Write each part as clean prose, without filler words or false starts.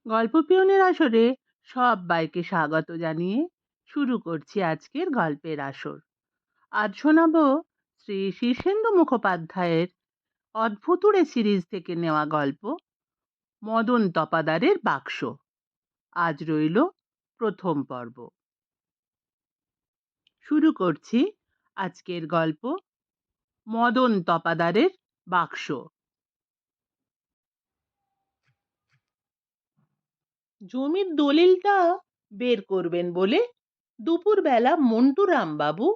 গল্প পিয়নের আসরে সবাইকে স্বাগত জানিয়ে শুরু করছি আজকের গল্পের আসর। আজ শোনাবো শ্রী শীর্ষেন্দু মুখোপাধ্যায়ের অদ্ভুতুড়ে সিরিজ থেকে নেওয়া গল্প মদন তপাদারের বাক্স। আজ রইল প্রথম পর্ব। শুরু করছি আজকের গল্প মদন তপাদারের বাক্স। জমির দলিলটা বের করবেন বলে দুপুরবেলা মন্টুরাম বাবু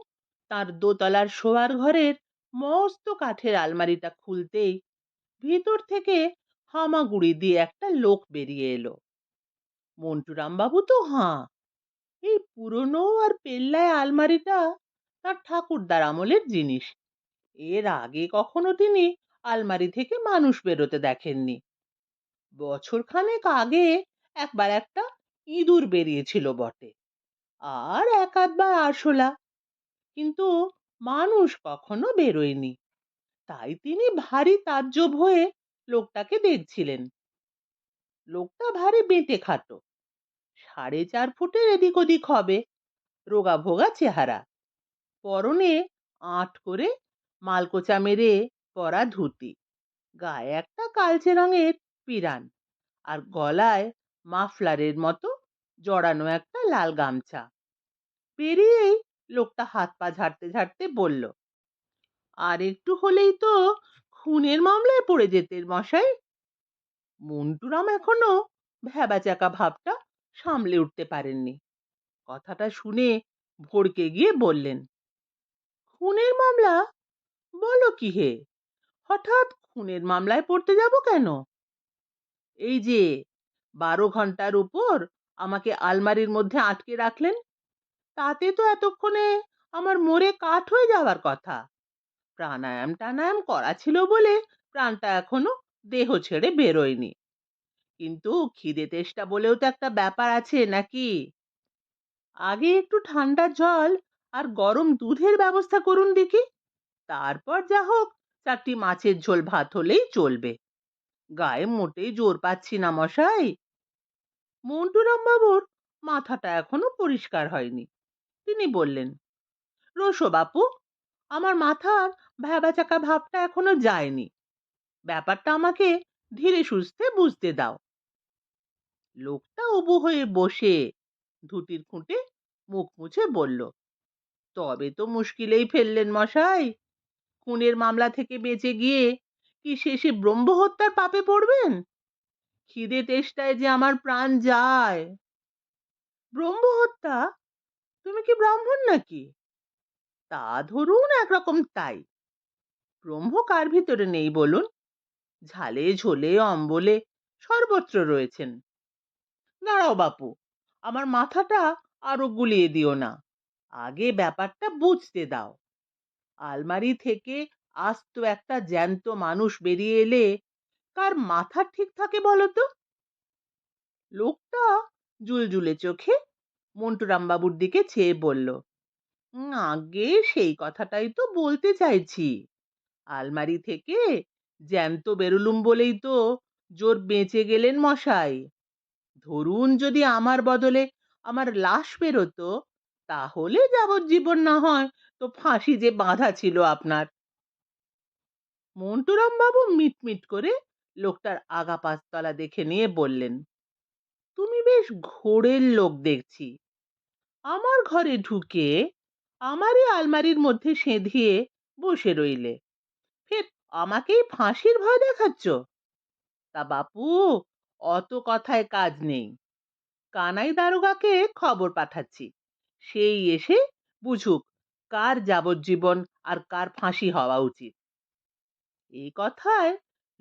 তার দোতলার শোয়ার ঘরের মস্ত কাঠের আলমারিটা খুলতেই ভিতর থেকে হামাগুড়ি দিয়ে একটা লোক বেরিয়ে এলো। মন্টুরাম বাবু তো হাঁ, এই পুরনো আর পেল্লায় আলমারিটা তার ঠাকুরদার আমলের জিনিস। এর আগে কখনো তিনি আলমারি থেকে মানুষ বেরোতে দেখেননি। বছর খানেক আগে একবার একটা ইঁদুর বেরিয়েছিল বটে, আর এক আধবার আরশোলা, কিন্তু মানুষ কখনো বেরোয়নি। তাই তিনি ভারী তাজ্জব হয়ে লোকটাকে দেখছিলেন। লোকটা ভারী বেঁটে খাটো, 4.5 ফুটের এদিক ওদিক হবে, রোগা ভোগা চেহারা, পরনে আঁট করে মালকোচা মেরে পরা ধুতি, গায়ে একটা কালচে রঙের পিরান, আর গলায় মাফলারের মতো জড়ানো একটা লাল গামছা। পেরিয়েই লোকটা হাত পা ঝাড়তে ঝাড়তে বলল, আর একটু হলেই তো খুনের মামলায় পড়ে যেতেন মশাই। মন্টুরাম এখনো ভ্যাবাচাকা ভাবটা সামলে উঠতে পারেননি। কথাটা শুনে ভড়কে গিয়ে বললেন, খুনের মামলা? বলো কি হে, হঠাৎ খুনের মামলায় পড়তে যাব কেন? এই যে 12 ঘন্টার উপর আমাকে আলমারির মধ্যে আটকে রাখলেন, তাতে তো এতক্ষণে আমার মরে কাঠ হয়ে যাওয়ার কথা। প্রাণায়াম টানায়াম করা ছিল বলে প্রাণটা এখনো দেহ ছেড়ে বেরোয়নি। কিন্তু খিদে তেষ্টা বলেও তো একটা ব্যাপার আছে নাকি? আগে একটু ঠান্ডা জল আর গরম দুধের ব্যবস্থা করুন দেখি, তারপর যা হোক 4টি মাছের ঝোল ভাত হলেই চলবে। গায়ে মোটেই জোর পাচ্ছি না মশাই। মন্টুরাম বাবুর মাথাটা এখনো পরিষ্কার হয়নি। তিনি বললেন, রোসো বাপু, আমার মাথার ভ্যাবাচাকা ভাবটা এখনো যায়নি। ব্যাপারটা আমাকে ধীরে সুস্থে বুঝতে দাও। লোকটা উবু হয়ে বসে ধুতির খুঁটে মুখ মুছে বলল, তবে তো মুশকিলেই ফেললেন মশাই। খুনের মামলা থেকে বেঁচে গিয়ে কি শেষে ব্রহ্ম হত্যার পাপে পড়বেন? খিদে তেষ্টায় যে আমার প্রাণ যায়। ব্রহ্ম হত্যা? তুমি কি ব্রাহ্মণ নাকি? তা ধরুন একরকম তাই। ব্রহ্ম কার ভিতরে নেই বলুন? ঝালে ঝোলে অম্বলে সর্বত্র রয়েছেন। দাঁড়াও বাপু, আমার মাথাটা আরো গুলিয়ে দিও না, আগে ব্যাপারটা বুঝতে দাও। আলমারি থেকে আস্ত একটা জ্যান্ত মানুষ বেরিয়ে এলে কার মাথা ঠিক থাকে বলো তো? লোকটা জুলজুলে চোখে মন্টুরাম বাবুর দিকে চেয়ে বলল, আগে সেই কথাটাই তো বলতে চাইছি। আলমারি থেকে জ্যান্ত বেরুলুম বলেই তো জোর বেঁচে গেলেন মশাই। ধরুন যদি আমার বদলে আমার লাশ বেরোতো, তাহলে যাবজ্জীবন না হয় তো ফাঁসি যে বাঁধা ছিল আপনার। মন্টুরাম বাবু মিটমিট করে লোকটার আগা পাঁচতলা দেখে নিয়ে বললেন, তুমি বেশ ঘোরের লোক দেখছি। আমার ঘরে ঢুকে আমারই আলমারির মধ্যে সেঁধিয়ে বসে রইলে, ফের আমাকেই ফাঁসির ভয় দেখাচ্ছ? তা বাপু, অত কথায় কাজ নেই। কানাই দারোগাকে খবর পাঠাচ্ছি, সেই এসে বুঝুক কার যাবজ্জীবন আর কার ফাঁসি হওয়া উচিত। এই কথায়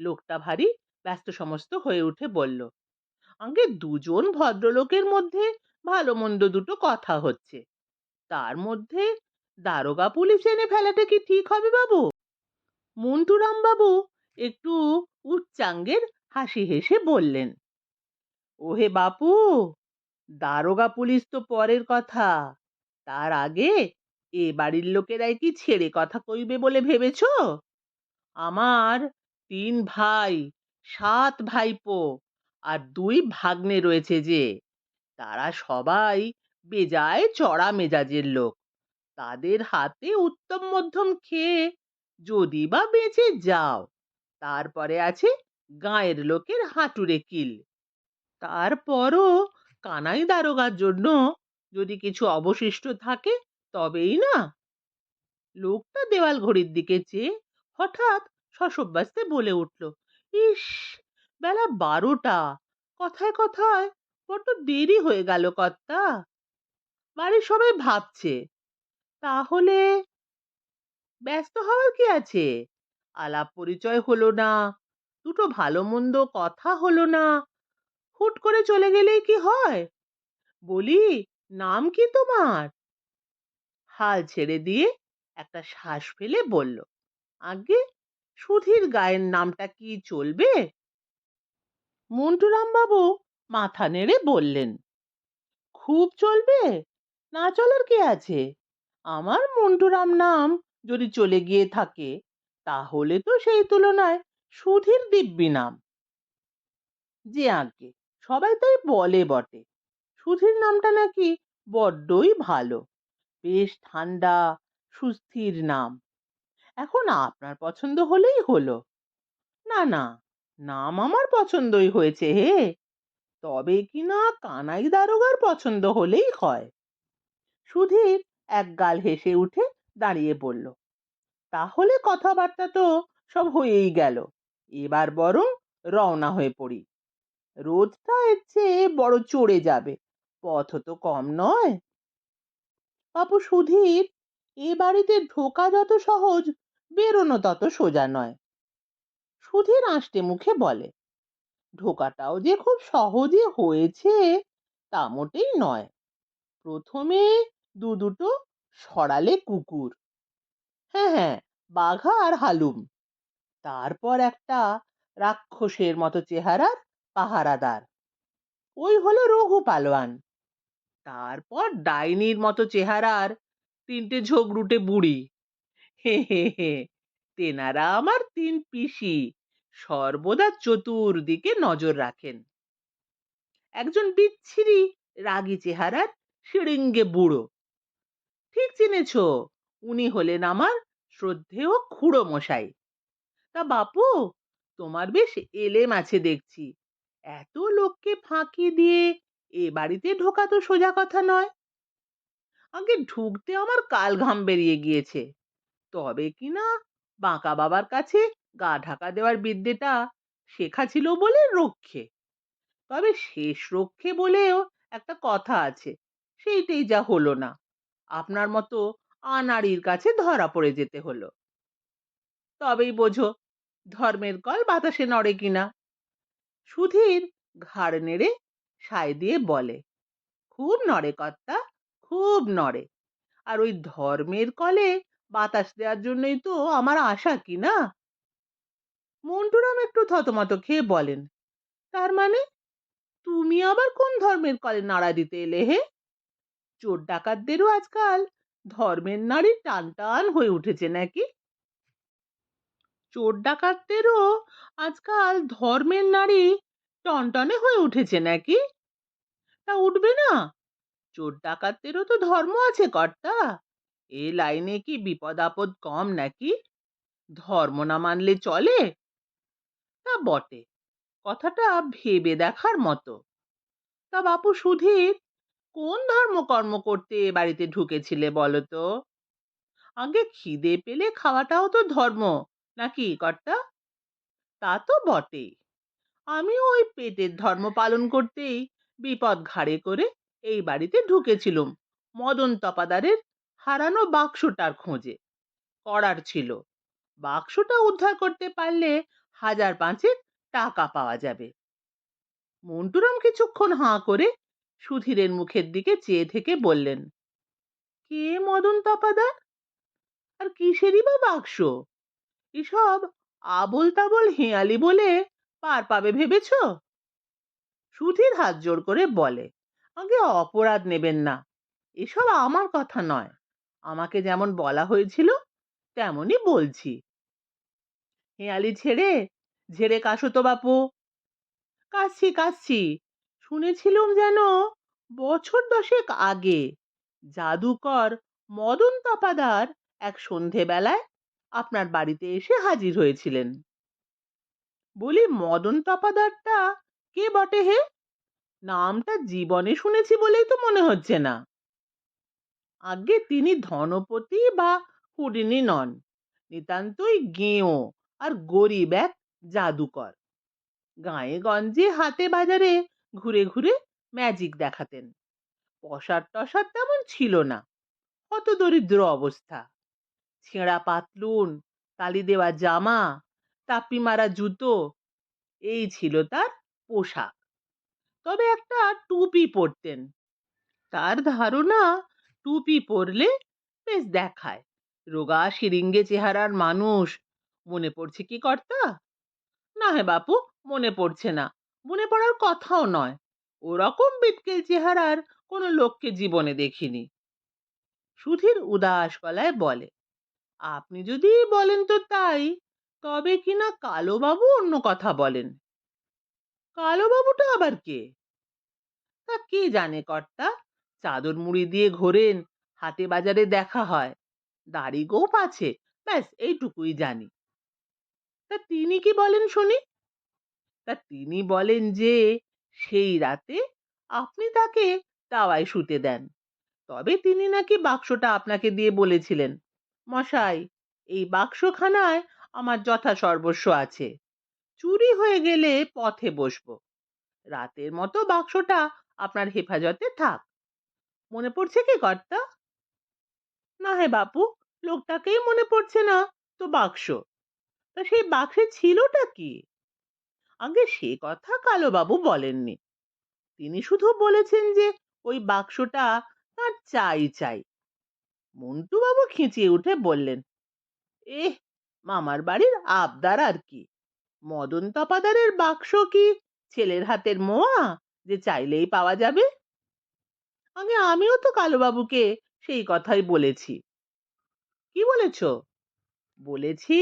লোকটা ভারী ব্যস্ত সমস্ত হয়ে উঠে বলল, আগে দুজন ভদ্রলোকের মধ্যে ভালো মন্দ দুটো কথা হচ্ছে, তার মধ্যে দারোগা পুলিশ এনে ফেলাটা কি ঠিক হবে বাবু? মন্টুরাম বাবু একটু উচ্চাঙ্গের হাসি হেসে বললেন, ওহে বাপু, দারোগা পুলিশ তো পরের কথা। তার আগে এ বাড়ির লোকেরাই কি ছেড়ে কথা কইবে বলে ভেবেছ? আমার 3 ভাই, 7 ভাইপো, আর দুই ভাগ্নে রয়েছে যে, তারা সবাই বেজায় চড়া মেজাজের লোক। তাদের হাতে উত্তম মধ্যম খেয়ে যদি বা বেঁচে যাও, তারপরে আছে গাঁয়ের লোকের হাঁটুরে কিল। তারপরও কানাই দারোগার জন্য যদি কিছু অবশিষ্ট থাকে তবেই না। লোকটা দেওয়াল ঘড়ির দিকে চেয়ে হঠাৎ সশব্যস্তে বলে উঠল, ইস, বেলা 12টা। কথায় কথায় বড্ড দেরি হয়ে গেল কর্তা। বাড়ির সবাই ভাবছে। তাহলে ব্যস্ত হওয়ার কি আছে? আলাপ পরিচয় হলো না, দুটো ভালো মন্দ কথা হলো না, হুট করে চলে গেলেই কি হয়? বলি, নাম কি তোমার? হাল ছেড়ে দিয়ে একটা শ্বাস ফেলে বলল, আগে সুধীর গায়ের নামটা কি চলবে? মন্টুরাম বাবু মাথা নেড়ে বললেন, খুব চলবে, না চলার কি আছে? আমার মন্টুরাম নাম যদি চলে গিয়ে থাকে, তাহলে তো সেই তুলনায় সুধীর দিব্যি নাম। যে আজ্ঞে, সবাই তাই বলে বটে। সুধীর নামটা নাকি বড্ডই ভালো, বেশ ঠান্ডা সুস্থির নাম। এখন আপনার পছন্দ হলেই হলো। না না, নাম আমার পছন্দই হয়েছে হে, তবে কিনা কানাই দারোগার পছন্দ হলেই হয়। সুধীর একগাল হেসে উঠে দাঁড়িয়ে পড়ল, তাহলে কথাবার্তা তো সব হয়েই গেল। এবার বরং রওনা হয়ে পড়ি। রোদটা এর চেয়ে বড় চড়ে যাবে, পথ তো কম নয়। বাপু সুধীর, এ বাড়িতে ঢোকা যত সহজ, বেরোনো তত সোজা নয়। সুধীর আঁশটে মুখে বলে, ঢোকাটাও যে খুব সহজে হয়েছে তা মোটেই নয়। প্রথমে দুটো সরালে কুকুর, হ্যাঁ হ্যাঁ, বাঘা আর হালুম। তারপর একটা রাক্ষসের মতো চেহারার পাহারাদার, ওই হলো রঘু পালোয়ান। তারপর ডাইনির মতো চেহারার তিনটে ঝোগরুটে বুড়ি, হে হে হে, তেনারা আমার তিন পিসি, সর্বদা চতুর্দিকে নজর রাখেন। একজন বিচ্ছিরি রাগী চেহারার শিড়িঙ্গে বুড়ো, ঠিক চিনেছ, উনি হলেন আমার শ্রদ্ধেয় খুড়ো মশাই। তা বাপু, তোমার বেশ এলেম আছে দেখছি। এত লোককে ফাঁকি দিয়ে এ বাড়িতে ঢোকা তো সোজা কথা নয়। আগে ঢুকতে আমার কাল ঘাম বেরিয়ে গিয়েছে। তবে কিনা বাঁকা বাবার কাছে গা ঢাকা দেওয়ার বিদ্যেটা শেখা ছিল বলে রক্ষে। তবে শেষ রক্ষে বলেও একটা কথা আছে, সেইটাই যা হলো না। আপনার মতো আনাড়ির কাছে ধরা পড়ে যেতে হলো। তবেই বোঝো ধর্মের কল বাতাসে নড়ে কিনা। সুধীর ঘাড় নেড়ে সায় দিয়ে বলে, খুব নড়ে কর্তা, খুব নড়ে। আর ওই ধর্মের কলে বাতাস দেওয়ার জন্যই তো আমার আশা কি না। মন্টুরাম একটু থতমত খেয়ে বলেন, তার মানে তুমি আবার কোন ধর্মের কলে নাড়া দিতে এলে হে? চোর ডাকাতদেরও আজকাল ধর্মের নাড়ি টান টান হয়ে উঠেছে নাকি? চোর ডাকাতদেরও আজকাল ধর্মের নাড়ি টনটনে হয়ে উঠেছে নাকি? তা উঠবে না, চোর ডাকাতদেরও তো ধর্ম আছে কর্তা। এ লাইনে কি বিপদ আপদ কম নাকি? ধর্ম না মানলে চলে? তা বটে, কথাটা ভেবে দেখার মতো। তা বাপু সুধীর, কোন ধর্মকর্ম করতে এ বাড়িতে ঢুকেছিলে বলো তো? আগে খিদে পেলে খাওয়াটাও তো ধর্ম নাকি কর্তা? তা তো বটেই। আমিও ওই পেটের ধর্ম পালন করতেই বিপদ ঘাড়ে করে এই বাড়িতে ঢুকেছিলুম মদন তপাদারের হারানো বাক্সটার খোঁজে। করার ছিল, বাক্সটা উদ্ধার করতে পারলে 1,500 টাকা পাওয়া যাবে। মন্টুরাম কিছুক্ষণ হাঁ করে সুধীরের মুখের দিকে চেয়ে থেকে বললেন, কে মদন তপাদার? আর কিসেরই বা বাক্স? এসব আবোল তাবোল হেঁয়ালি বলে পার পাবে ভেবেছ? সুধীর হাত জোর করে বলে, আগে অপরাধ নেবেন না, এসব আমার কথা নয়। আমাকে যেমন বলা হয়েছিল তেমনই বলছি। হেঁয়ালি ছেড়ে ঝেড়ে কাশো তো বাপু। কাশছি কাশছি, শুনেছিলুম যেন বছর দশেক আগে জাদুকর মদন তপাদার এক সন্ধেবেলায় আপনার বাড়িতে এসে হাজির হয়েছিলেন। বলি মদন তপাদারটা কে বটে হে? নামটা জীবনে শুনেছি বলেই তো মনে হচ্ছে না। আগে তিনি ধনপতি বা কুডিনী নন, নিতান্তই গেঁয়ো আর গরিব এক জাদুকর। গাঁয়ে গঞ্জে হাটে বাজারে ঘুরে ঘুরে ম্যাজিক দেখাতেন। পসার টসার তেমন ছিল না, কত দরিদ্র অবস্থা। ছেঁড়া পাতলুন, তালি দেওয়া জামা, তাপ্পি মারা জুতো, এই ছিল তার পোশাক। তবে একটা টুপি পরতেন। তার ধারণা টুপি পরলে বেশ দেখায়। রোগা শিরিঙ্গে চেহারার মানুষ। মনে পড়ছে কি কর্তা? না হে বাপু, মনে পড়ছে না। মনে পড়ার কথাও নয়। ওরকম বিটকেল চেহারার কোনো লোককে জীবনে দেখিনি। সুধীর উদাস গলায় বলে, আপনি যদি বলেন তো তাই, তবে কিনা কালোবাবু অন্য কথা বলেন। কালোবাবুটা আবার কে? তা কে জানে কর্তা, চাদর মুড়ি দিয়ে ঘোরেন, হাটে বাজারে দেখা হয়, দাড়ি গোঁফ আছে, ব্যাস এইটুকুই জানি। তা তিনি কি বলেন শুনি? তা তিনি বলেন যে সেই রাতে আপনি তাকে দাওয়ায় শুতে দেন। তবে তিনি নাকি বাক্সটা আপনাকে দিয়ে বলেছিলেন, মশাই, এই বাক্সখানায় আমার যথা সর্বস্ব আছে, চুরি হয়ে গেলে পথে বসবো, রাতের মতো বাক্সটা আপনার হেফাজতে থাক। মনে পড়ছে কি কর্তা? না হে বাপু, লোকটাকেই মনে পড়ছে না তো বাক্স। তা সেই বাক্সে ছিলটা কি? আগে সে কথা কালোবাবু বলেননি। তিনি শুধু বলেছেন যে ওই বাক্সটা তার চাই চাই। মন্টু বাবু খিঁচিয়ে উঠে বললেন, এহ, মামার বাড়ির আবদার আর কি। মদন তপাদারের বাক্স কি ছেলের হাতের মোয়া যে চাইলেই পাওয়া যাবে? আগে আমিও তো কালোবাবুকে সেই কথাই বলেছি। কি বলেছ? বলেছি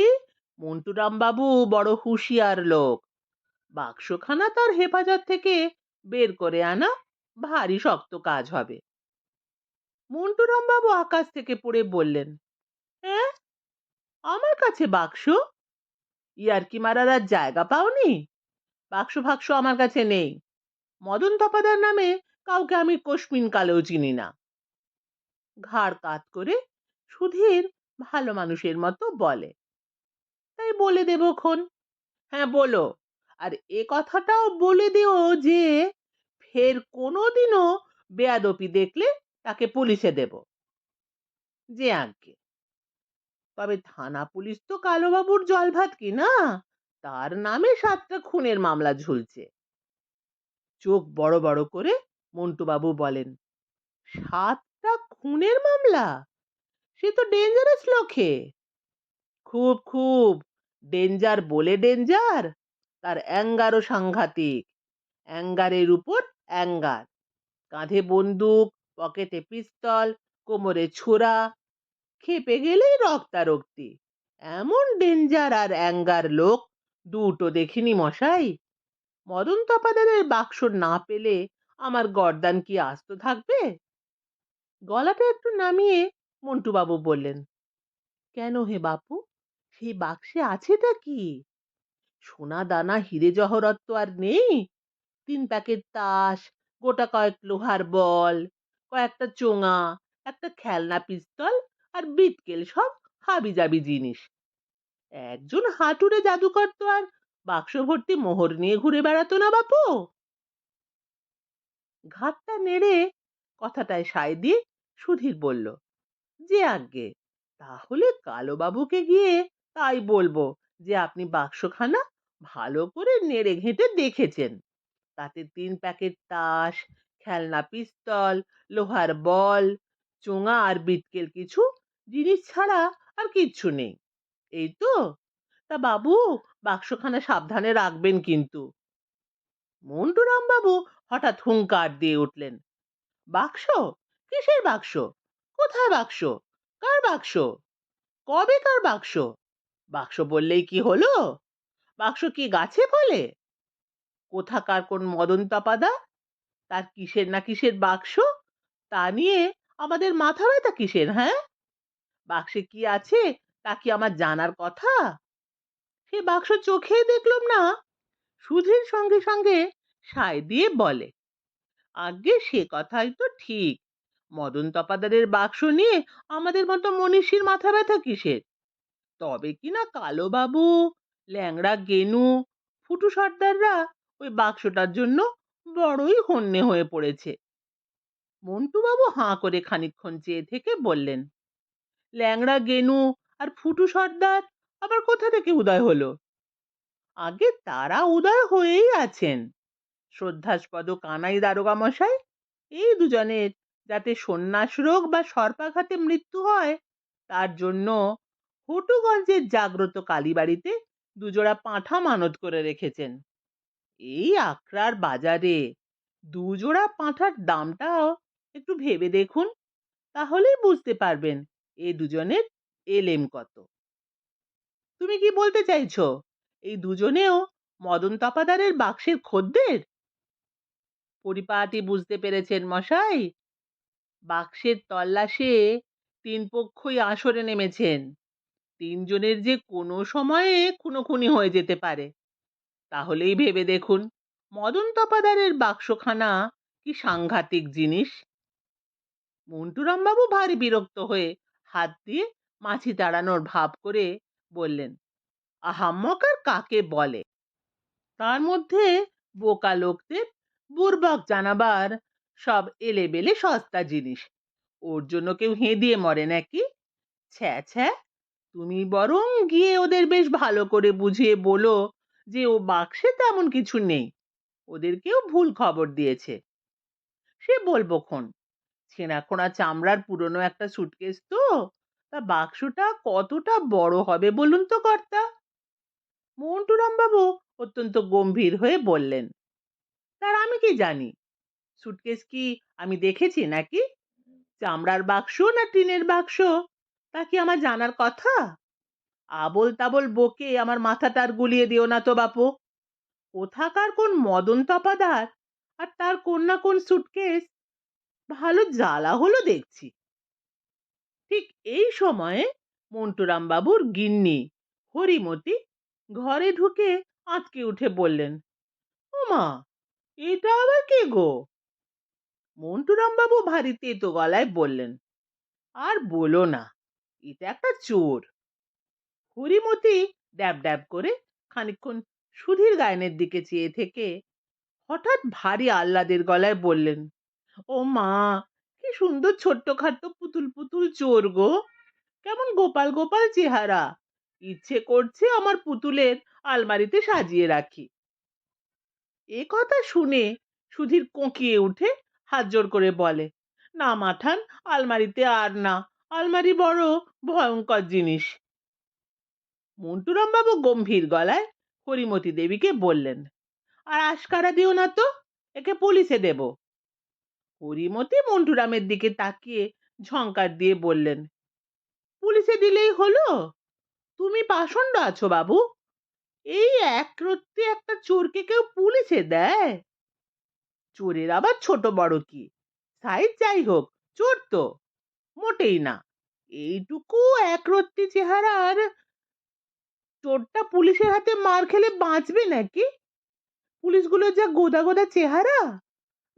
মন্টুরাম বাবু বড় হুঁশিয়ার লোক, বাক্সখানা তার হেফাজত থেকে বের করে আনা ভারী শক্ত কাজ হবে। মন্টুরাম বাবু আকাশ থেকে পড়ে বললেন, হ্যাঁ, আমার কাছে বাক্স? ইয়ার্কি মারার আর জায়গা পাওনি? বাক্স ফাক্স আমার কাছে নেই। মদন তপাদার নামে কাউকে আমি কোশমিন কালেও চিনি না। ঘাড় কাত করে সুধীর ভালো মানুষের মতো বলে, তাই বলে দেবো খন। হ্যাঁ বলো, আর এ কথাটাও বলে দিও যে ফের কোনোদিনও বেয়াদপি দেখলে তাকে পুলিশে দেব। যে আজ্ঞে। তবে থানা পুলিশ তো কালোবাবুর জলভাত কি না, তার নামে 7টা খুনের মামলা ঝুলছে। চোখ বড় বড় করে মন্টু বাবু বলেন, 7টা খুনের মামলা? সে তো ডেঞ্জারাস লোকে। খুব খুব ডেঞ্জার বলে ডেঞ্জার, তার অ্যাঙ্গারও সাংঘাতিক। অ্যাঙ্গারের উপর অ্যাঙ্গার, কাঁধে বন্দুক, পকেটে পিস্তল, কোমরে ছোরা, খেপে গেলেই রক্তারক্তি। এমন ডেঞ্জার আর অ্যাঙ্গার লোক দুটো দেখিনি মশাই। মদন তপাদারের বাক্স না পেলে আমার গর্দান কি আস্ত থাকবে? গলাটা একটু নামিয়ে মন্টু বাবু বললেন, কেন হে বাপু, সেই বাক্সে আছেটা কি? সোনা দানা হিরে জহরত তো আর নেই? 3 প্যাকেট তাস, গোটা কয়েক লোহার বল, কয়েকটা চোঙা, একটা খেলনা পিস্তল আর বিটকেল, সব হাবিজাবি জিনিস। একজন হাতুড়ে জাদুকর তো আর বাক্স ভর্তি মোহর নিয়ে ঘুরে বেড়াতো না বাপু। ঘাটটা নেড়ে কথাটায় সায় দিয়ে সুধীর বলল, যে আজ্ঞে, তাহলে কালোবাবুকে গিয়ে তাই বলবো যে আপনি বাক্সখানা ভালো করে নেড়ে ঘেঁটে দেখেছেন। তাতে 3 প্যাকেট তাস, খেলনা পিস্তল, লোহার বল, চোঙা আর বিটকেল কিছু জিনিস ছাড়া আর কিচ্ছু নেই। এই তো? তা বাবু, বাক্সখানা সাবধানে রাখবেন কিন্তু। মন্টুরাম বাবু হঠাৎ হুংকার দিয়ে উঠলেন, বাক্স? কিসের বাক্স? কোথায় বাক্স? কার বাক্স? কবে কার বাক্স? বাক্স বললেই কি হলো? বাক্স কি গাছে ফলে? কোথাকার কোন মদন তপাদা, তার কিসের না কিসের বাক্স, তা নিয়ে আমাদের মাথা ব্যথা কিসের, হ্যাঁ? বাক্সে কি আছে তা কি আমার জানার কথা? সে বাক্স চোখেই দেখলুম না। সুধীর সঙ্গে সঙ্গে সায় দিয়ে বলে, আজ্ঞে সে কথাই তো ঠিক। মদন তপাদারের বাক্স নিয়ে আমাদের মতো মনীষীর মাথা ব্যথা কিসের? তবে কিনা কালোবাবু, ল্যাংড়া গেনু, ফুটু সর্দাররা ওই বাক্সটার জন্য বড়ই হন্যে হয়ে পড়েছে। মন্টু বাবু হাঁ করে খানিকক্ষণ চেয়ে থেকে বললেন, ল্যাংড়া গেনু আর ফুটু সর্দার আবার কোথা থেকে উদয় হলো? আগে তারা উদয় হয়েই আছেন। শ্রদ্ধাস্পদ কানাই দারোগা মশাই, এই দুজনের যাতে সন্ন্যাস রোগ বা সর্পাঘাতে মৃত্যু হয় তার জন্য হটুগঞ্জের জাগ্রত কালীবাড়িতে দুজোড়া পাঁঠা মানত করে রেখেছেন। এই আকরার বাজারে দুজোড়া পাঁঠার দামটাও একটু ভেবে দেখুন, তাহলেই বুঝতে পারবেন এ দুজনের এলেম কত। তুমি কি বলতে চাইছো এই দুজনেও মদন তপাদারের বাক্সের খদ্দের? পরিপাটি বুঝতে পেরেছেন মশাই। বাক্সের তল্লাশে তিন পক্ষই আসরে নেমেছেন। তিনজনের যে কোনো সময়ে খুনোখুনি হয়ে যেতে পারে। তাহলেই ভেবে দেখুন মদন তপাদারের বাক্সখানা কি সাংঘাতিক জিনিস। মন্টুরাম বাবু ভারী বিরক্ত হয়ে হাত দিয়ে মাছি তাড়ানোর ভাব করে বললেন, আহাম্মক আর কাকে বলে? তার মধ্যে বোকা লোকদের বুর্বক জানাবার সব এলেবেলে সস্তা জিনিস। ওর জন্য কেউ হেঁদিয়ে মরে নাকি? ছ্যা ছ্যা, তুমি বরং গিয়ে ওদের বেশ ভালো করে বুঝিয়ে বলো যে ও বাক্সে তেমন কিছু নেই, ওদেরকেও ভুল খবর দিয়েছে। সে বলবো খন, ছেঁড়া খোঁড়া চামড়ার পুরনো একটা সুটকেস তো, তা বাক্সটা কতটা বড় হবে বলুন তো কর্তা? মন্টুরাম বাবু অত্যন্ত গম্ভীর হয়ে বললেন, তার আমি কি জানি? সুটকেস কি আমি দেখেছি নাকি? চামড়ার বাক্স না টিনের বাক্স তা কি আমার জানার কথা? আবোল তাবোল বকে আমার মাথাটা আর গুলিয়ে দিও না তো বাপু। কোথাকার কোন মদন তপাদার আর তার কোন না কোন সুটকেস, ভালো জ্বালা হলো দেখছি। ঠিক এই সময়ে মন্টুরাম বাবুর গিন্নি হরিমতি ঘরে ঢুকে আঁতকে উঠে বললেন, ওমা, এটা আবার কে গো? মন্টুরাম বাবু ভারী তেতো গলায় বললেন, আর বলো না, এটা একটা চোর। হরিমতি ড্যাব ড্যাব করে খানিকক্ষণ সুধীর গায়নের দিকে চেয়ে থেকে হঠাৎ ভারী আহ্লাদের গলায় বললেন, ও মা, কি সুন্দর ছোট্ট খাট্ট পুতুল পুতুল চোর গো, কেমন গোপাল গোপাল চেহারা। ইচ্ছে করছে আমার পুতুলের আলমারিতে সাজিয়ে রাখি। এ কথা শুনে সুধীর কোঁকিয়ে উঠে হাত জোর করে বলে, না মাঠান, আলমারিতে আর না, আলমারি বড় ভয়ঙ্কর জিনিস। মন্টুরাম বাবু গম্ভীর গলায় হরিমতি দেবীকে বললেন, আর আশকারা দিও না তো, একে পুলিশে দেব। হরিমতি মন্টুরামের দিকে তাকিয়ে ঝংকার দিয়ে বললেন, পুলিশে দিলেই হলো? তুমি পাষণ্ড আছো বাবু? এই একরত্তি একটা চোরকে কেউ পুলিশে দেয়? চোরের আবার ছোট বড় কি, সাইজ যাই হোক, চোর তো মোটেই না। এইটুকু একরত্তি চেহারার চোরটা পুলিশের হাতে মার খেলে বাঁচবে নাকি? পুলিশগুলোর যা গোদা গোদা চেহারা।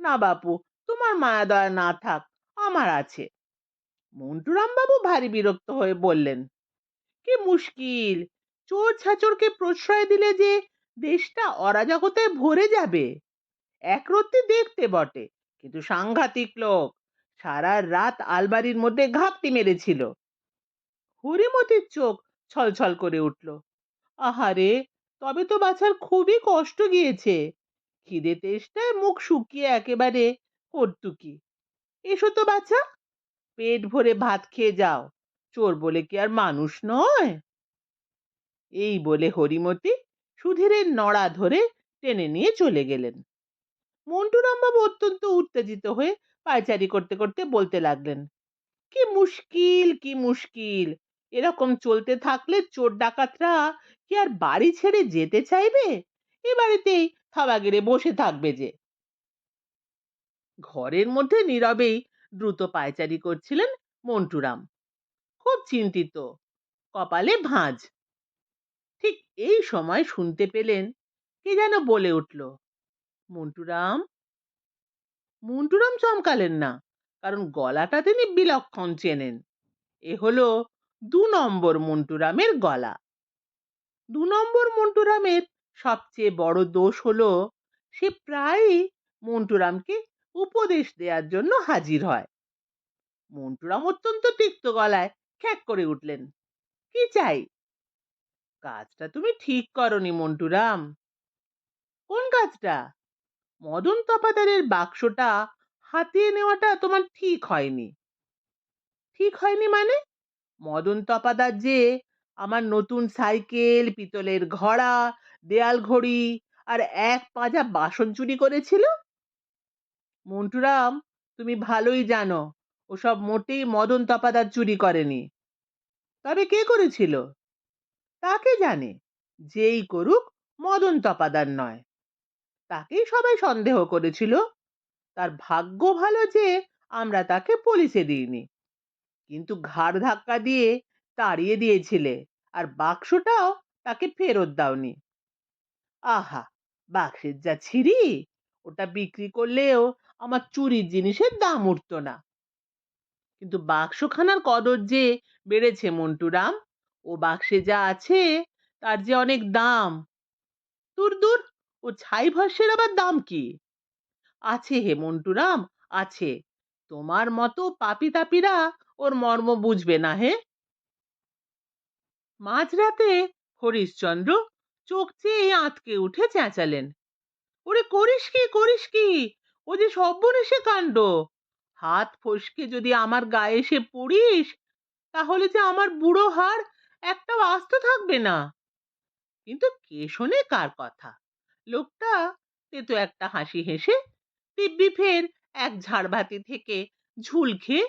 না বাপু, তোমার মায়া দয়া না থাক, আমার আছে। মন্টুরাম বাবু ভারী বিরক্ত হয়ে বললেন, কি মুশকিল, চোর ছাচোরকে প্রশ্রয় দিলে যে দেশটা অরাজকতায় ভরে যাবে। একরত্তি দেখতে বটে, কিন্তু সাংঘাতিক লোক। সারা রাত আলমারির মধ্যে ঘাপটি মেরেছিল। হরিমতির চোখ ছলছল করে উঠল। আহারে, তবে তো বাছার খুবই কষ্ট গিয়েছে। খিদে তেষ্টায় মুখ শুকিয়ে একেবারে কর্তুকি। এসো তো বাছা, পেট ভরে ভাত খেয়ে যাও, চোর বলে কি আর মানুষ নয়? এই বলে হরিমতি সুধীরের নড়া ধরে টেনে নিয়ে চলে গেলেন। মন্টুরাম বাবু অত্যন্ত উত্তেজিত হয়ে পায়চারি করতে করতে বলতে লাগলেন, কি মুশকিল, কি মুশকিল, এরকম চলতে থাকলে চোর ডাকাতরা কি আর বাড়ি ছেড়ে যেতে চাইবে? এ বাড়িতেই থাবা গেড়ে বসে থাকবে যে। ঘরের মধ্যে নীরবেই দ্রুত পায়চারি করছিলেন মন্টুরাম, খুব চিন্তিত, কপালে ভাঁজ। ঠিক এই সময় শুনতে পেলেন কে যেন বলে উঠল, মন্টুরাম। মন্টুরাম চমকালেন না, কারণ গলাটা তিনি বিলক্ষণ চেনেন। এ হলো ২ নম্বর মন্টুরামের গলা। ২ নম্বর মন্টুরামের সবচেয়ে বড় দোষ হলো সে প্রায়ই মন্টুরামকে উপদেশ দেওয়ার জন্য হাজির হয়। মন্টুরাম অত্যন্ত তিক্ত গলায় খ্যাঁক করে উঠলেন, কি চাই? কাজটা তুমি ঠিক করনি মন্টুরাম। কোন কাজটা? মদন তপাদারের বাক্সটা হাতিয়ে নেওয়াটা তোমার ঠিক হয়নি। ঠিক হয়নি মানে? মদন তপাদার যে আমার নতুন সাইকেল, পিতলের ঘড়া, দেয়াল ঘড়ি আর এক পাঁজা বাসন চুরি করেছিল। মন্টুরাম, তুমি ভালোই জানো ওসব মোটেই মদন তপাদার চুরি করেনি। তবে কে করেছিল? তাকে জানে, যেই করুক মদন তপাদার নয়। তাকেই সবাই সন্দেহ করেছিল। তার ভাগ্য ভালো যে আমরা তাকে পুলিশে দিইনি, কিন্তু ঘাড় ধাক্কা দিয়ে তাড়িয়ে দিয়েছিলে, আর বাক্সটাও তাকে ফেরত দাওনি। আহা, বাক্সের যা ছিঁড়ি, ওটা বিক্রি করলেও আমার চুরির জিনিসের দাম উঠতো না। কিন্তু বাক্সখানার কদর যে বেড়েছে মন্টুরাম। ও বাক্সে যা আছে তার যে অনেক দাম। দূর দূর, ও ছাই ভস্যের আবার দাম কি? আছে হে মন্টুরাম, আছে। তোমার মতো পাপী তাপীরা ওর মর্ম বুঝবে না হে। মাঝরাতে হরিশ্চন্দ্র চোখ চেয়ে আঁতকে উঠে চেঁচালেন, ওরে করিস কি, করিস কি? ও যে সর্বনেশে কাণ্ড। হাত ফসকে যদি আমার গায়ে এসে পড়িস, তাহলে যে আমার বুড়ো হাড় একটাও আস্ত থাকবে না। কিন্তু কে শোনে কার কথা? লোকটা তেতো একটা হাসি হেসে দিব্যি ফের এক ঝাড়বাতি থেকে ঝুল খেয়ে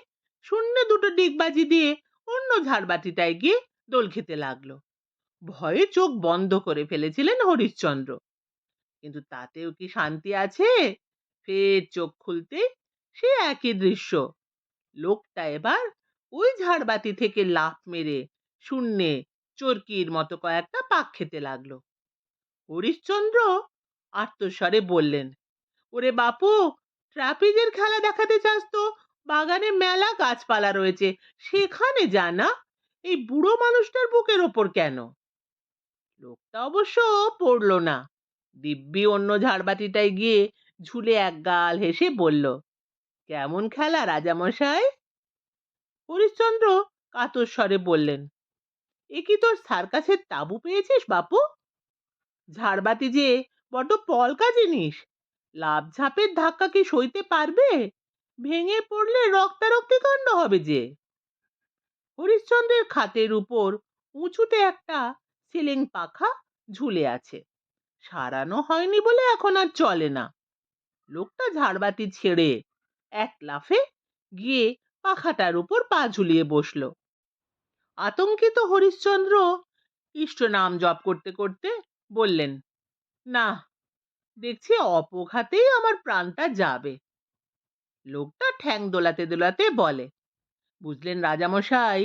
শূন্যে দুটো ডিগবাজি দিয়ে অন্য ঝাড়বাতিটায় গিয়ে দোল খেতে লাগলো। ভয়ে চোখ বন্ধ করে ফেলেছিলেন হরিশ্চন্দ্র, কিন্তু তাতেও কি শান্তি আছে? ফের চোখ খুলতে সে একই দৃশ্য। লোকটা এবার ওই ঝাড়বাতি থেকে লাফ মেরে শূন্যে চরকির মতো কয়েকটা পাক খেতে লাগলো। হরিশ্চন্দ্র আর্তস্বরে বললেন, ওরে বাপু, ট্রাপিজের খেলা দেখাতে চাস তো বাগানে মেলা গাছপালা রয়েছে, সেখানে জানা, এই বুড়ো মানুষটার বুকের ওপর কেন? লোকটা অবশ্য পড়ল না, দিব্যি অন্য ঝাড়বাতিটায় গিয়ে ঝুলে এক গাল হেসে বলল, কেমন খেলা রাজামশাই? হরিশ্চন্দ্র কাতর স্বরে বললেন, এ কি তোর সার্কাসের তাঁবু পেয়েছিস বাপু? ঝাড়বাতি যে বড্ড পলকা জিনিস, লাফ ঝাঁপের ধাক্কা কি সইতে পারবে? ভেঙে পড়লে রক্তারক্তি কাণ্ড হবে যে। হরিশ্চন্দ্রের খাটের উপর উঁচুতে একটা সিলিং পাখা ঝুলে আছে, সারানো হয়নি বলে এখন আর চলে না। লোকটা ঝাড়বাতি ছেড়ে এক লাফে গিয়ে পাখাটার উপর পা ঝুলিয়ে বসলো। আতঙ্কিত হরিশ্চন্দ্র ইষ্ট নাম জপ করতে করতে বললেন, না, দেখছি অপঘাতেই আমার প্রাণটা যাবে। লোকটা ঠ্যাং দোলাতে দোলাতে বলে, বুঝলেন রাজামশাই,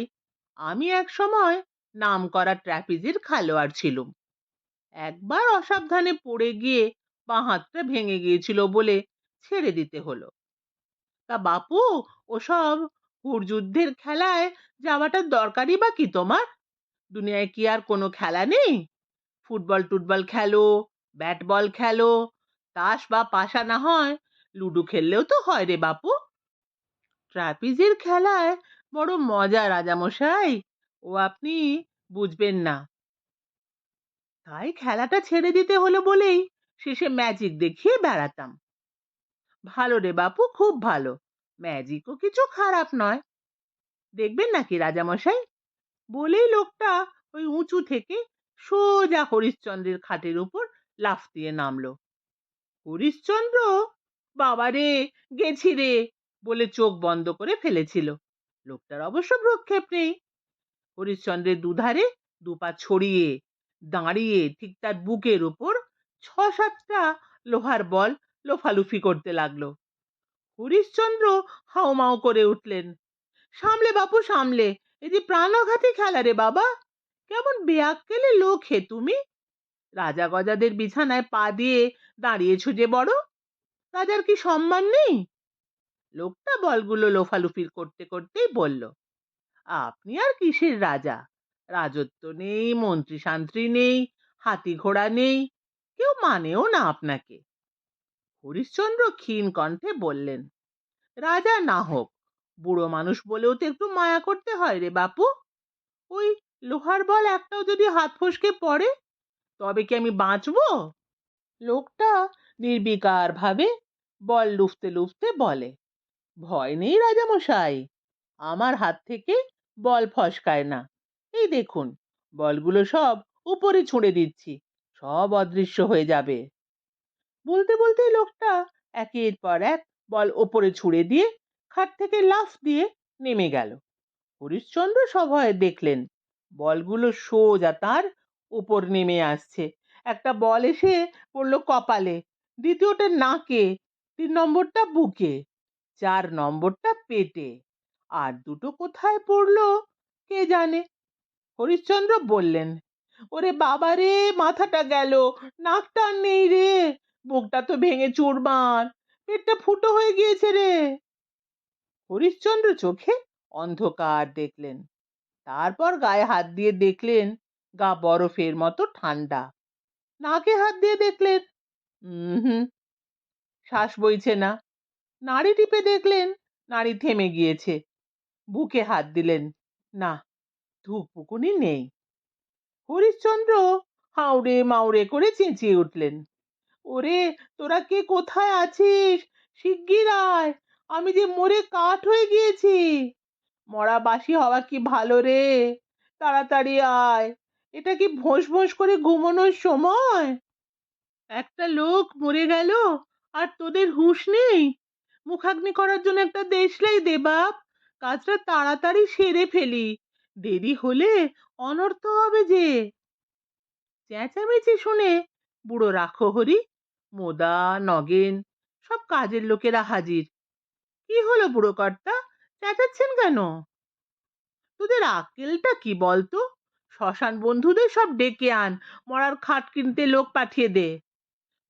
আমি এক সময় নাম করা ট্র্যাপিজের খেলোয়াড় ছিলুম। একবার অসাবধানে পড়ে গিয়ে বাঁ হাতটা ভেঙে গিয়েছিল বলে ছেড়ে দিতে হলো। তা বাপু, ওসব হুড়যুদ্ধের খেলায় যাওয়াটার দরকারই বা কি তোমার? দুনিয়ায় কি আর কোনো খেলা নেই? ফুটবল টুটবল খেলো, ব্যাট বল খেলো, তাস বা পাশা না হয় লুডো খেললেও তো হয় রে বাপু। ট্রাপিজের খেলায় বড় মজা রাজামশাই, ও আপনি বুঝবেন না। তাই খেলাটা ছেড়ে দিতে হলো বলেই শেষে ম্যাজিক দেখিয়ে বেড়াতাম। ভালো রে বাপু, খুব ভালো। ম্যাজিকও কিছু খারাপ নয়, দেখবেন নাকি রাজামশাই? বলেই লোকটা ওই উঁচু থেকে সোজা হরিশ্চন্দ্রের খাটের উপর লাফ দিয়ে নামলো। হরিশ্চন্দ্র বাবারে, গেছি রে বলে চোখ বন্ধ করে ফেলেছিল। লোকটার অবশ্য ভ্রুক্ষেপ নেই। হরিশ্চন্দ্রের দুধারে দুপা ছড়িয়ে দাঁড়িয়ে ঠিক তার বুকের উপর ৬-৭টা লোহার বল লোফালুফি করতে লাগলো। হরিশ্চন্দ্র হাউমাউ করে উঠলেন, সামলে বাপু সামলে, এই যে প্রাণঘাতী খেলা রে বাবা, কেমন বেয়াক্কেলে লোক হে তুমি। রাজা গজাদের বিছানায় পা দিয়ে দাঁড়িয়েছো যে বড়, রাজার কি সম্মান নেই? লোকটা বলগুলো লোফালুফি করতে করতেই বলল, আপনি আর কিসের রাজা? রাজত্ব নেই, মন্ত্রী শান্ত্রী নেই, হাতি ঘোড়া নেই, কেউ মানেও না আপনাকে। হরিশ্চন্দ্র ক্ষীণ কণ্ঠে বললেন, রাজা না হোক, বুড়ো মানুষ বলেও তো একটু মায়া করতে হয় রে বাপু। ওই লোহার বল একটাও যদি হাত ফসকে পড়ে, তবে কি আমি বাঁচবো? লোকটা নির্বিকার ভাবে বল লুফতে লুফতে বলে, ভয় নেই রাজামশাই, আমার হাত থেকে বল ফসকায় না। এই দেখুন, বলগুলো সব উপরে ছুঁড়ে দিচ্ছি, সব অদৃশ্য হয়ে যাবে। বলতে বলতে লোকটা একের পর এক বল ওপরে ছুঁড়ে দিয়ে খাট থেকে লাফ দিয়ে নেমে গেল। হরিশ্চন্দ্র সভয়ে দেখলেন বলগুলো সোজা তার উপর নেমে আসছে। একটা বল এসে পড়লো কপালে, দ্বিতীয়টা নাকে, 3 নম্বরটা বুকে, 4 নম্বরটা পেটে, আর দুটো কোথায় পড়লো কে জানে। হরিশ্চন্দ্র বললেন, ওরে বাবা রে, মাথাটা গেল, নাকটা আর নেই রে, বুকটা তো ভেঙে চুরমার, পেটটা ফুটো হয়ে গিয়েছে রে। হরিশ্চন্দ্র চোখে অন্ধকার দেখলেন, তারপর গায়ে হাত দিয়ে দেখলেন গা বরফের মতো ঠান্ডা। নাকে হাত দিয়ে দেখলেন, হুম, শ্বাস বইছে না। নাড়ি টিপে দেখলেন নাড়ি থেমে গিয়েছে। বুকে হাত দিলেন, না, ধুকপুকুনি নেই। হরিশ্চন্দ্র হাউড়ে মাউড়ে করে চেঁচিয়ে উঠলেন, ওরে তোরা কে কোথায় আছিস, শিগগির আয়, আমি যে মরে কাঠ হয়ে গিয়েছি। মরা বাসি হওয়া কি ভালো রে, তাড়াতাড়ি আয়, এটা কি ভোঁস ভোঁস করে ঘুমানোর সময়? একটা লোক মরে গেল আর তোদের হুঁশ নেই? মুখাগ্নি করার জন্য একটা দেশলাই দে বাপ, কাজটা তাড়াতাড়ি সেরে ফেলি, দেরি হলে অনর্থ হবে যে। চেঁচামেচি শুনে বুড়ো রাখহরি, মোদা, নগেন সব কাজের লোকেরা হাজির। কি হলো বুড়ো কর্তা, চেঁচাচ্ছেন কেন? তোদের আক্কেলটা কি বলতো? শ্মশান বন্ধুদের সব ডেকে আন, মরার খাট কিনতে লোক পাঠিয়ে দে।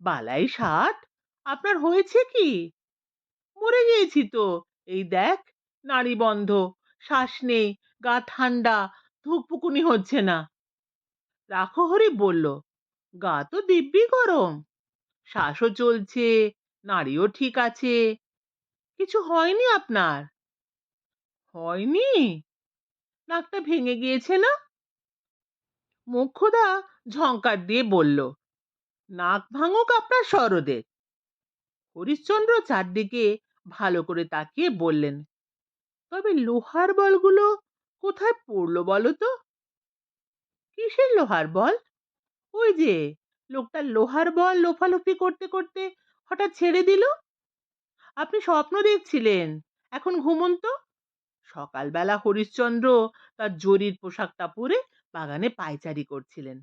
বালাই ষাট, আপনার হয়েছে কি? মরে গিয়েছি তো, এই দেখ, নাড়ি বন্ধ, শ্বাস নেই, গা ঠান্ডা, ধুকপুকুনি হচ্ছে না। রাখহরি বলল, গা তো দিব্যি গরম, শ্বাসও চলছে, নাড়িও ঠিক আছে, কিছু হয়নি আপনার? হয়নি? নাকটা ভেঙে গিয়েছে না? মোক্ষদা ঝংকার দিয়ে বলল, নাক ভাঙুক আপনার সরোদে। হরিশ্চন্দ্র চারদিকে ভালো করে তাকিয়ে বললেন, তবে লোহার বলগুলো কোথায় পড়লো বলো তো? কিসের লোহার বল? ওই যে লোকটা লোহার বল লোফালোফি করতে করতে হঠাৎ ছেড়ে দিল। আপনি স্বপ্ন দেখছিলেন, এখন ঘুমুন তো। সকালবেলা হরিশ্চন্দ্র তার জরির পোশাকটা পরে বাগানে পায়চারি করছিলেন।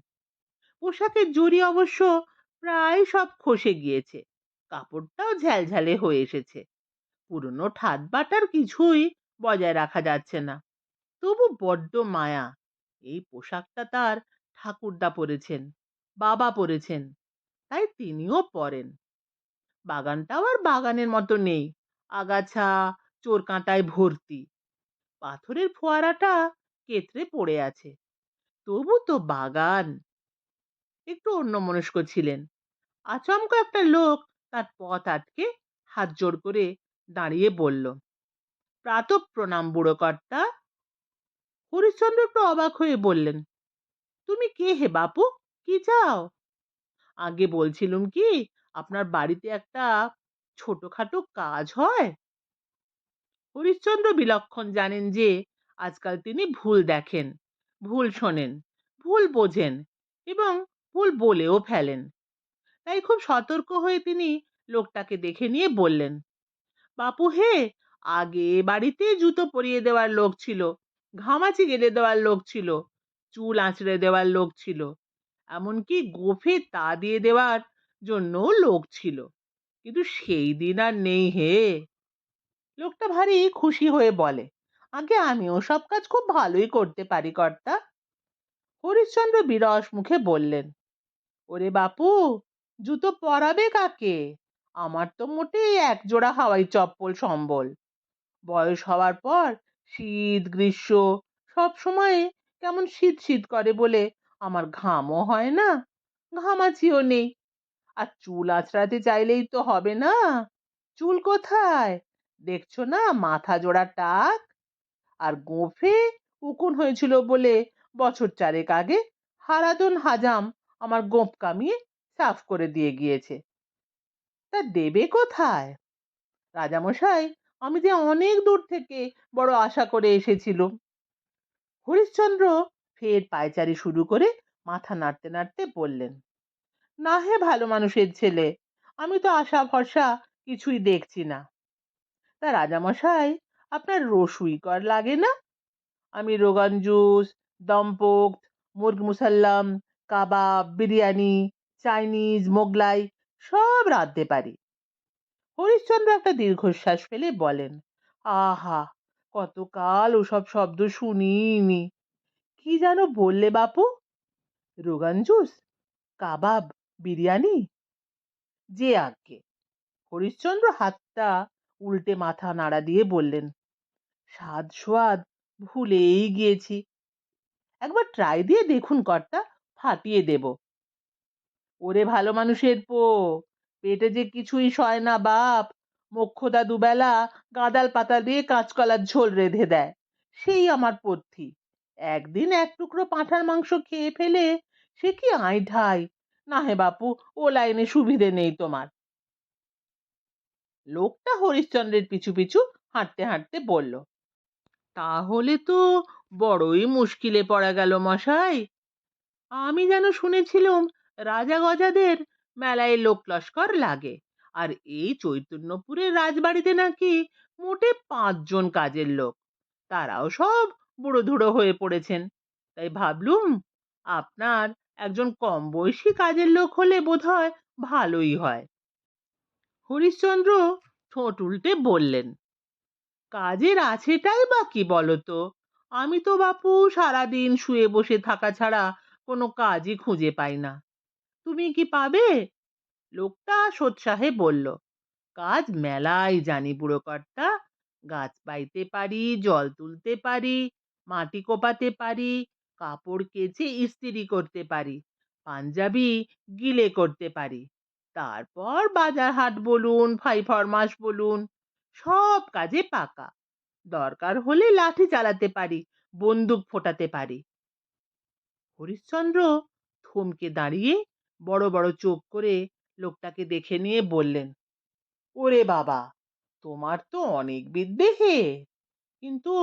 পোশাকের জরি অবশ্য প্রায় সব খসে গিয়েছে, কাপড়টাও ঝ্যালঝালে হয়ে এসেছে, পুরনো ঠাট বাটার কিছুই বজায় রাখা যাচ্ছে না। তবু বড্ড মায়া, এই পোশাকটা তার ঠাকুরদা পরেছেন, বাবা পরেছেন, তাই তিনিও পরেন। বাগানটাও আর বাগানের মতো নেই, আগাছা চোর কাঁটায় ভর্তি, পাথরের ফোয়ারাটা কেতরে পড়ে আছে, তবু তো বাগান। একটু অন্যমনস্ক ছিলেন। আচমকা একটা লোক তার পথ আটকে হাত জোড় করে দাঁড়িয়ে বলল, প্রাতঃ প্রণাম বুড়ো কর্তা। হরিশ্চন্দ্র একটু অবাক হয়ে বললেন, তুমি কে হে বাপু, কি চাও? আগে বলছিলুম কি, আপনার বাড়িতে একটা ছোটখাটো কাজ হয়। হরিশ্চন্দ্র বিলক্ষণ জানেন যে আজকাল তিনি ভুল দেখেন, ভুল শোনেন, ভুল বোঝেন এবং ভুল বলেও ফেলেন। তাই খুব সতর্ক হয়ে তিনি লোকটাকে দেখে নিয়ে বললেন, বাপু হে, আগে বাড়িতে জুতো পরিয়ে দেওয়ার লোক ছিল, ঘামাচি গেলে দেওয়ার লোক ছিল, চুল আঁচড়ে দেওয়ার লোক ছিল, এমনকি গোফে তা দিয়ে দেওয়ার জন্যও লোক ছিল, কিন্তু সেই দিন আর নেই হে। লোকটা ভারী খুশি হয়ে বলে, আগে আমিও সব কাজ খুব ভালোই করতে পারি কর্তা। হরিশ্চন্দ্র বিরস মুখে বললেন, ওরে বাপু, জুতো পরাবে কাকে? আমার তো মোটেই এক জোড়া হাওয়াই চপ্পল সম্বল। বয়স হওয়ার পর শীত গ্রীষ্ম সব সময় কেমন শীত শীত করে বলে আমার ঘামও হয় না, ঘামাচিও নেই। আর চুল আঁচড়াতে চাইলেই তো হবে না। চুল কোথায়? দেখছো না মাথা জোড়া টাক? আর গোঁফে উকুন হয়েছিল বলে বছর চারেক আগে হারাধন হাজাম আমার গোঁফ কামিয়ে সাফ করে দিয়ে গিয়েছে। তা দেবে কোথায়? রাজামশাই, আমি যে অনেক দূর থেকে বড় আশা করে এসেছিলুম। হরিশ্চন্দ্র ফের পায়চারি শুরু করে মাথা নাড়তে নাড়তে বললেন, না হে ভালো মানুষের ছেলে, আমি তো আশা ভরসা কিছুই দেখছি না। তা রাজামশাই, আপনার রসুই কর লাগে না? আমি রোগান জুস, দমপোক, মুরগ মুসাল্লাম, কাবাব, বিরিয়ানি, চাইনিজ, মোগলাই সব রাঁধতে পারি। হরিশ্চন্দ্র একটা দীর্ঘশ্বাস ফেলে বলেন, আহা, কতকাল ওসব শব্দ শুনিনি। কি যেন বললে বাপু? রোগান জুস, কাবাব, বিরিয়ানি? যে আজ্ঞে। হরিশ্চন্দ্র হাতটা উল্টে মাথা নাড়া দিয়ে বললেন, স্বাদ সোয়াদ ভুলেই গিয়েছি। একবার ট্রাই দিয়ে দেখুন কর্তা, ফাটিয়ে দেব। ওরে ভালো মানুষের পো, পেটে যে কিছুই সয় না বাপ। মোক্ষদা দুবেলা গাঁদাল পাতা দিয়ে কাঁচকলার ঝোল রেঁধে দেয়, সেই আমার পথ্যি। একদিন এক টুকরো পাঁঠার মাংস খেয়ে ফেলে সে কি আইঢাই। না হে বাপু, ও লাইনে সুবিধে নেই তোমার। লোকটা হরিশ্চন্দ্রের পিছু পিছু হাঁটতে হাঁটতে বলল, তাহলে তো বড়ই মুশকিলে পড়া গেল মশাই। আমি যেন শুনেছিলুম রাজা গজাদের মেলায় লোক লস্কর লাগে, আর এই চৈতন্যপুরের রাজবাড়িতে নাকি মোটে 5 জন কাজের লোক, তারাও সব বুড়ো ধুড়ো হয়ে পড়েছেন। তাই ভাবলুম আপনার একজন কম বয়সী কাজের লোক হলে বোধহয় ভালোই হয়। হরিশ্চন্দ্র ঠোঁট উল্টে বললেন, কাজের আছেটাই বা কি বলতো? আমি তো বাপু সারাদিন শুয়ে বসে থাকা ছাড়া কোনো কাজই খুঁজে পাই না। তুমি কি পাবে? লোকটা সোৎসাহে বলল, কাজ মেলাই জানি বুড়ো কর্তা। গাছ বাইতে পারি, জল তুলতে পারি, মাটি কোপাতে পারি, কাপড় কেচে ইস্ত্রি করতে পারি, পাঞ্জাবি গিলে করতে পারি। তারপর বাজার হাট বলুন, ফাই ফরমাস বলুন, সব কাজে পাকা। দরকার হলে লাঠি চালাতে পারি, বন্দুক ফোটাতে পারি। হরিশ্চন্দ্র থমকে দাঁড়িয়ে বড় বড় চোখ করে লোকটাকে দেখে নিয়ে বললেন, ওরে বাবা, তোমার তো অনেক বিদ্যে হে। কিন্তু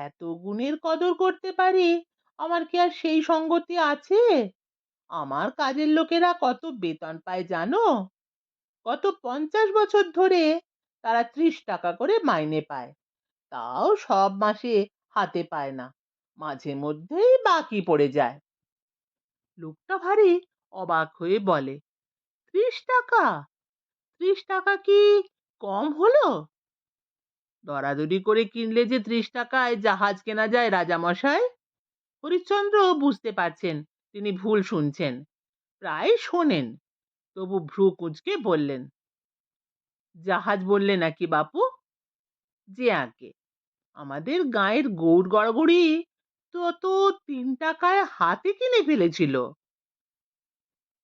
এত গুণের কদর করতে পারি আমার কি আর সেই সঙ্গতি আছে? আমার কাজের লোকেরা কত বেতন পায় জানো? গত 50 বছর ধরে তারা 30 টাকা করে মাইনে পায়। তাও সব মাসে হাতে পায় না, মাঝে মধ্যেই বাকি পড়ে যায়। লোকটা ভারী অবাক হয়ে বলে, 30 টাকা? 30 টাকা কি কম হলো? দরাদরি করে কিনলে যে 30 টাকায় জাহাজ কেনা যায় রাজামশাই। হরিশ্চন্দ্র বুঝতে পারছেন তিনি ভুল শুনছেন, প্রায় শোনেন, তবু ভ্রু কুঁচকে বললেন, জাহাজ বললে নাকি বাপু? যে আগে, আমাদের গায়ের গৌর গড়গড়ি তো 3 টাকায় হাতে কিনে ফেলেছিল।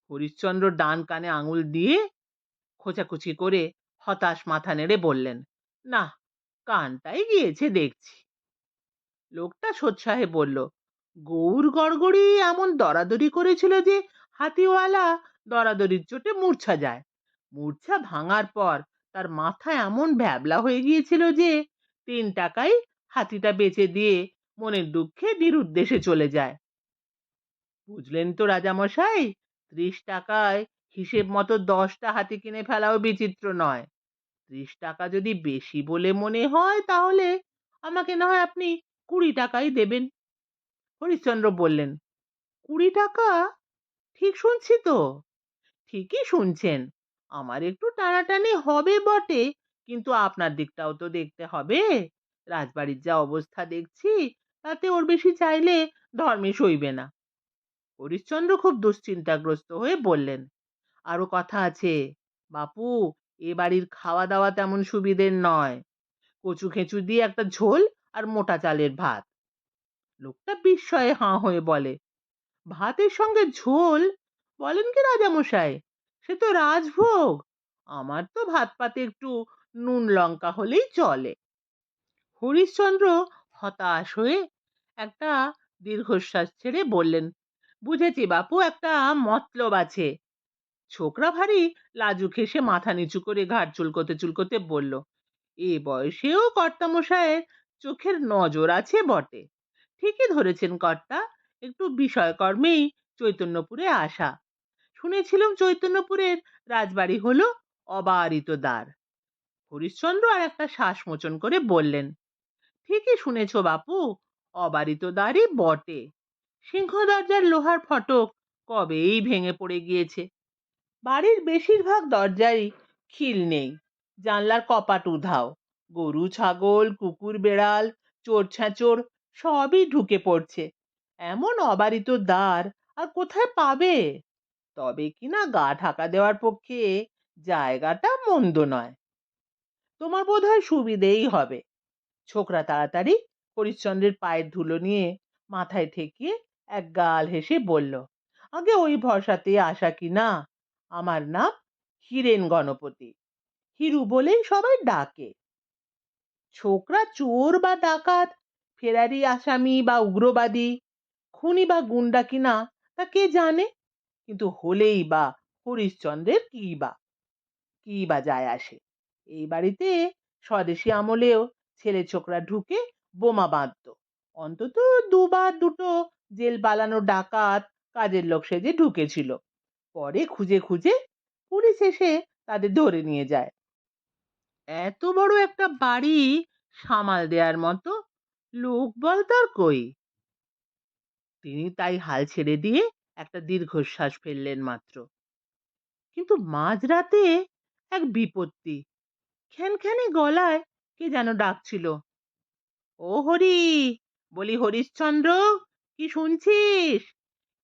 হরিশ্চন্দ্র ডান কানে আঙুল দিয়ে খোঁচাখুচি করে হতাশ মাথা নেড়ে বললেন, না, কানটাই গিয়েছে দেখছি। লোকটা সোৎসাহে বলল, গৌর গড়গড়ি এমন দরাদরি করেছিল যে হাতিওয়ালা দরাদরির চোটে মূর্ছা যায়। মূর্ছা ভাঙার পর তার মাথা এমন ভ্যাবলা হয়ে গিয়েছিল যে 3 টাকায় হাতিটা বেচে দিয়ে মনের দুঃখে নিরুদ্দেশে চলে যায়। বুঝলেন তো রাজামশাই, 30 টাকায় হিসেব মতো 10টা হাতি কিনে ফেলাও বিচিত্র নয়। 30 টাকা যদি বেশি বলে মনে হয় তাহলে আমাকে না হয় আপনি 20 টাকাই দেবেন। হরিশ্চন্দ্র বললেন, 20 টাকা? ঠিক শুনছি তো? ঠিকই শুনছেন। আমার একটু টানাটানি হবে বটে, কিন্তু আপনার দিকটাও তো দেখতে হবে। রাজবাড়ির যা অবস্থা দেখছি, তাতে ওর বেশি চাইলে ধর্মে সইবে না। হরিশ্চন্দ্র খুব দুশ্চিন্তাগ্রস্ত হয়ে বললেন, আরো কথা আছে বাপু। এ বাড়ির খাওয়া দাওয়া তেমন সুবিধের নয়। কচু খেচু দিয়ে একটা ঝোল আর মোটা চালের ভাত। লোকটা বিস্ময়ে হাঁ হয়ে বলে, ভাতের সঙ্গে ঝোল? বলেন কি রাজামশাই, সে তো রাজভোগ। আমার তো ভাত পাতে একটু নুন লঙ্কা হলেই চলে। হরিশ্চন্দ্র হতাশ হয়ে একটা দীর্ঘশ্বাস ছেড়ে বললেন, বুঝেছি বাপু, একটা মতলব আছে। ছোকরা ভারী লাজুক হেসে মাথা নিচু করে ঘাড় চুলকোতে চুলকোতে বলল, এ বয়সেও কর্তামশায়ের চোখের নজর আছে বটে। ঠিকই ধরেছেন কর্তা। একটু বিষয়কর্মেই চৈতন্যপুরে আসা। শুনেছিলাম চৈতন্যপুরের রাজবাড়ি হলো অবারিত দ্বার। হরিশ্চন্দ্র আর একটা শ্বাস মোচন করে বললেন, ঠিকই শুনেছ বাপু, অবারিত দ্বারই বটে। সিংহ দরজার লোহার ফটক কবেই ভেঙে পড়ে গিয়েছে। বাড়ির বেশিরভাগ দরজাই খিল নেই, জানলার কপাট উধাও। গরু ছাগল কুকুর বেড়াল চোর ছ্যাঁচোর সবই ঢুকে পড়ছে। এমন অবারিত দ্বার আর কোথায় পাবে? তবে কিনা গা ঢাকা দেওয়ার পক্ষে জায়গাটা মন্দ নয়। তোমার বোধহয় সুবিধেই হবে। ছোকরা তাড়াতাড়ি হরিশ্চন্দ্রের পায়ের ধুলো নিয়ে মাথায় ঠেকিয়ে এক গাল হেসে বলল, আগে ওই ভরসাতে আসা কিনা। আমার নাম হীরেন গণপতি। হিরু বলেই সবাই ডাকে। ছোকরা চোর বা ডাকাত, ফেরারি আসামি বা উগ্রবাদী, খুনি বা গুন্ডা কিনা তা কে জানে। কিন্তু হলেই বা হরিশ্চন্দ্রের কি বা যায় আসে। এই বাড়িতে স্বদেশী আমলেও ছেলে ছোকরা ঢুকে বোমা বাঁধতো। অন্তত দুবার দুটো জেল পালানো ডাকাত কাজের লোক সেজে ঢুকেছিল। পরে খুঁজে খুঁজে পুলিশ এসে তাদের ধরে নিয়ে যায়। এত বড় একটা বাড়ি সামাল দেওয়ার মতো লোকবল তার কই? তিনি তাই হাল ছেড়ে দিয়ে একটা দীর্ঘশ্বাস ফেললেন মাত্র। কিন্তু মাঝরাতে এক বিপত্তি। খ্যানখ্যানে গলায় কে যেন ডাকছিল, ও হরি, বলি হরিশ্চন্দ্র, কি শুনছিস?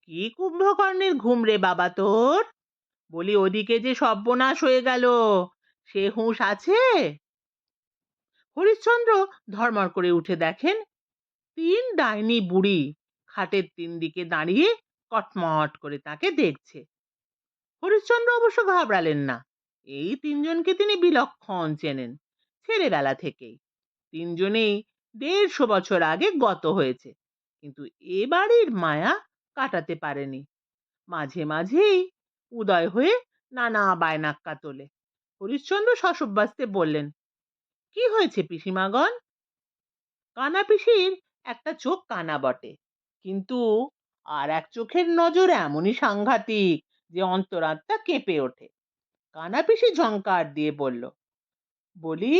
কি কুম্ভকর্ণের ঘুম রে বাবা তোর? বলি ওদিকে যে সর্বনাশ হয়ে গেল, সে হুঁশ আছে? হরিশ্চন্দ্র ধর্মর করে উঠে দেখেন, তিন ডাইনি বুড়ি খাটের তিন দিকে দাঁড়িয়ে কটমট করে তাকে দেখছে। হরিশ্চন্দ্র অবশ্য ঘাবড়ালেন না। এই তিনজনকে তিনি বিলক্ষণ চেনেন, ছেলেবেলা থেকেই। তিনজনেই ১৫০ বছর আগে গত হয়েছে, কিন্তু এ বাড়ির মায়া কাটাতে পারেনি। মাঝে মাঝেই উদয় হয়ে নানা বায়নাক্কা তোলে। হরিশ্চন্দ্র সশব্যস্তে বললেন, কি হয়েছে পিসিমাগণ? কানা পিসির একটা চোখ কানা বটে, কিন্তু আর এক চোখের নজর এমনই সাংঘাতিক যে অন্তরাত্মা কেঁপে ওঠে। কানা পিসি ঝংকার দিয়ে বলল, বলি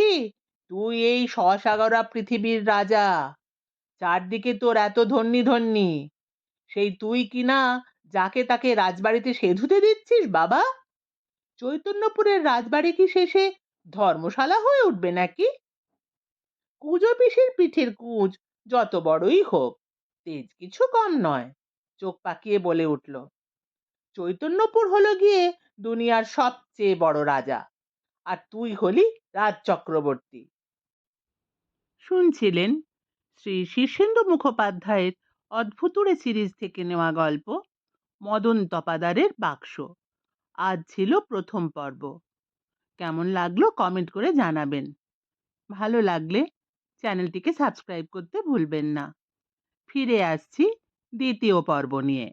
তুই এই সসাগরা পৃথিবীর রাজা, চারদিকে তোর এত ধন্যি ধন্যি, সেই তুই কিনা যাকে তাকে রাজবাড়িতে সেধুতে দিচ্ছিস বাবা? চৈতন্যপুরের রাজবাড়ি কি শেষে ধর্মশালা হয়ে উঠবে নাকি? কুঁজো পিসির পিঠের কুঁজ যত বড়ই হোক, তেজ কিছু কম নয়। চোখ পাকিয়ে বলে উঠল, চৈতন্যপুর হলো গিয়ে দুনিয়ার সবচেয়ে বড় রাজা, আর তুই হলি রাজ চক্রবর্তী। শুনছিলেন শ্রী শীর্ষেন্দু মুখোপাধ্যায়ের অদ্ভুতুড়ে সিরিজ থেকে নেওয়া গল্প মদন তপাদারের বাক্স। আজ ছিল প্রথম পর্ব। কেমন লাগলো কমেন্ট করে জানাবেন। ভালো লাগলে চ্যানেলটিকে সাবস্ক্রাইব করতে ভুলবেন না। ফিরে আসছি দ্বিতীয় পর্ব নিয়ে।